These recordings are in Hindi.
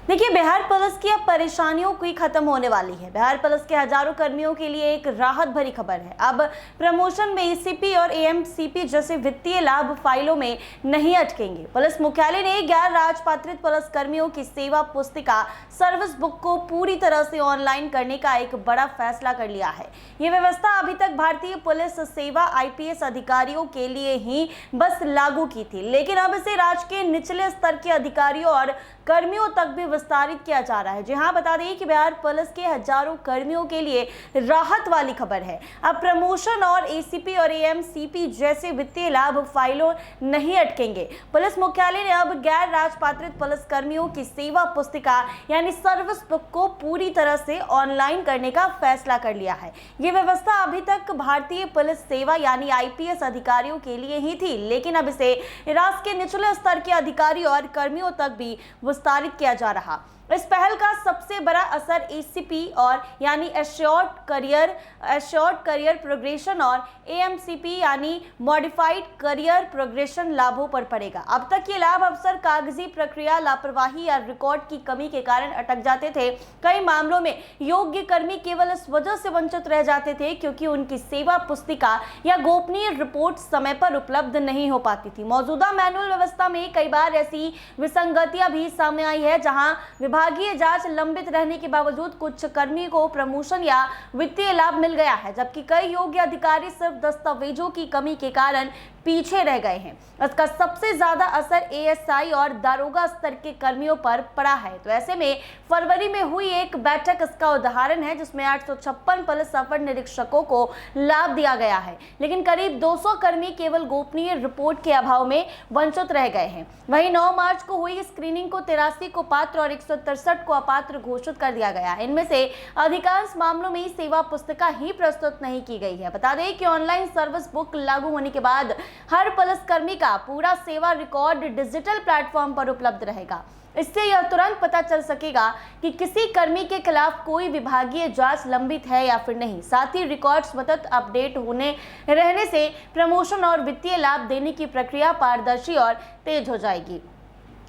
देखिए, बिहार पुलिस की अब परेशानियों की खत्म होने वाली है। बिहार पुलिस के हजारों कर्मियों के लिए एक राहत भरी खबर है। अब प्रमोशन में एसीपी और एएमसीपी जैसे वित्तीय लाभ फाइलों में नहीं अटकेंगे। पुलिस मुख्यालय ने गैर राजपात्रित पुलिस कर्मियों की सेवा पुस्तिका सर्विस बुक को पूरी तरह से ऑनलाइन करने का एक बड़ा फैसला कर लिया है। ये व्यवस्था अभी तक भारतीय पुलिस सेवा आईपीएस अधिकारियों के लिए ही बस लागू की थी, लेकिन अब इसे राज्य के निचले स्तर के अधिकारियों और कर्मियों तक भी विस्तारित किया जा रहा है। जी हाँ, बता दें कि बिहार पुलिस के हजारों कर्मियों के लिए राहत वाली खबर है। अब प्रमोशन और एसीपी और एएमसीपी जैसे वित्तीय लाभ फाइलों नहीं अटकेंगे। पुलिस मुख्यालय ने अब गैर राजपात्रित पुलिस कर्मियों की सेवा पुस्तिका यानी सर्विस बुक को पूरी तरह से ऑनलाइन करने का फैसला कर लिया है। ये व्यवस्था अभी तक भारतीय पुलिस सेवा यानी आईपीएस अधिकारियों के लिए ही थी, लेकिन अब इसे राज्य के निचले स्तर के अधिकारियों और कर्मियों तक भी विस्तारित किया जा रहा। इस पहल का सबसे बड़ा असर एसीपी और यानी एश्योर्ड करियर प्रोग्रेशन और एएमसीपी यानी मॉडिफाइड करियर प्रोग्रेशन लाभों पर पड़ेगा। अब तक ये लाभ अक्सर कागजी प्रक्रिया, लापरवाही या रिकॉर्ड की कमी के कारण अटक जाते थे। कई मामलों में योग्य कर्मी केवल इस वजह से वंचित रह जाते थे क्योंकि उनकी सेवा पुस्तिका या गोपनीय रिपोर्ट समय पर उपलब्ध नहीं हो पाती थी। मौजूदा मैनुअल व्यवस्था में कई बार ऐसी विसंगतियां भी सामने आई है, जहां विभागीय जांच लंबित रहने के बावजूद कुछ कर्मी को प्रमोशन या वित्तीय लाभ मिल गया है, जबकि कई योग्य अधिकारी सिर्फ दस्तावेजों की कमी के कारण पीछे रह गए हैं। इसका सबसे ज्यादा असर एएसआई और दारोगा स्तर के कर्मियों पर पड़ा है। तो ऐसे में फरवरी में हुई एक बैठक इसका उदाहरण है, जिसमें 856 पुलिस अपर निरीक्षकों को लाभ दिया गया है, लेकिन करीब 200 कर्मी केवल गोपनीय रिपोर्ट के अभाव में वंचित रह गए हैं। वहीं 9 मार्च को हुई स्क्रीनिंग को 83 को पात्र और 163 को अपात्र घोषित कर दिया गया। इनमें से अधिकांश मामलों में सेवा पुस्तिका ही प्रस्तुत नहीं की गई है। बता दें कि ऑनलाइन सर्विस बुक लागू होने के बाद हर पुलिसकर्मी का पूरा सेवा रिकॉर्ड डिजिटल प्लेटफॉर्म पर उपलब्ध रहेगा। इससे यह तुरंत पता चल सकेगा कि किसी कर्मी के खिलाफ कोई विभागीय जांच लंबित है या फिर नहीं। साथ ही रिकॉर्ड सतत अपडेट होने रहने से प्रमोशन और वित्तीय लाभ देने की प्रक्रिया पारदर्शी और तेज हो जाएगी।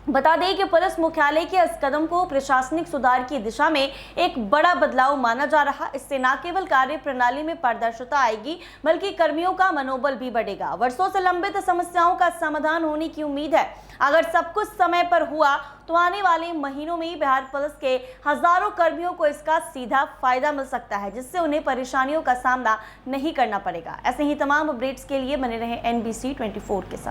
बता दें कि पुलिस मुख्यालय के इस कदम को प्रशासनिक सुधार की दिशा में एक बड़ा बदलाव माना जा रहा। इससे न केवल कार्य प्रणाली में पारदर्शिता आएगी, बल्कि कर्मियों का मनोबल भी बढ़ेगा। वर्षों से लंबित समस्याओं का समाधान होने की उम्मीद है। अगर सब कुछ समय पर हुआ तो आने वाले महीनों में बिहार पुलिस के हजारों कर्मियों को इसका सीधा फायदा मिल सकता है, जिससे उन्हें परेशानियों का सामना नहीं करना पड़ेगा। ऐसे ही तमाम अपडेट्स के लिए बने रहें NBC 24 के साथ।